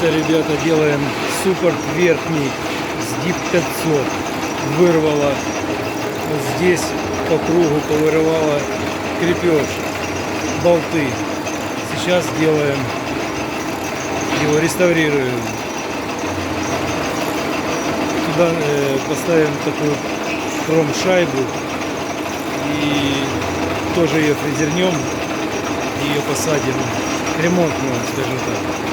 Это, ребята, делаем суппорт верхний с DIP 500. Вырвало вот здесь по кругу, повырывало крепеж, болты. Сейчас делаем его, реставрируем. Туда поставим такую хром-шайбу и тоже ее фрезернем, ее посадим. Ремонтную, скажем так.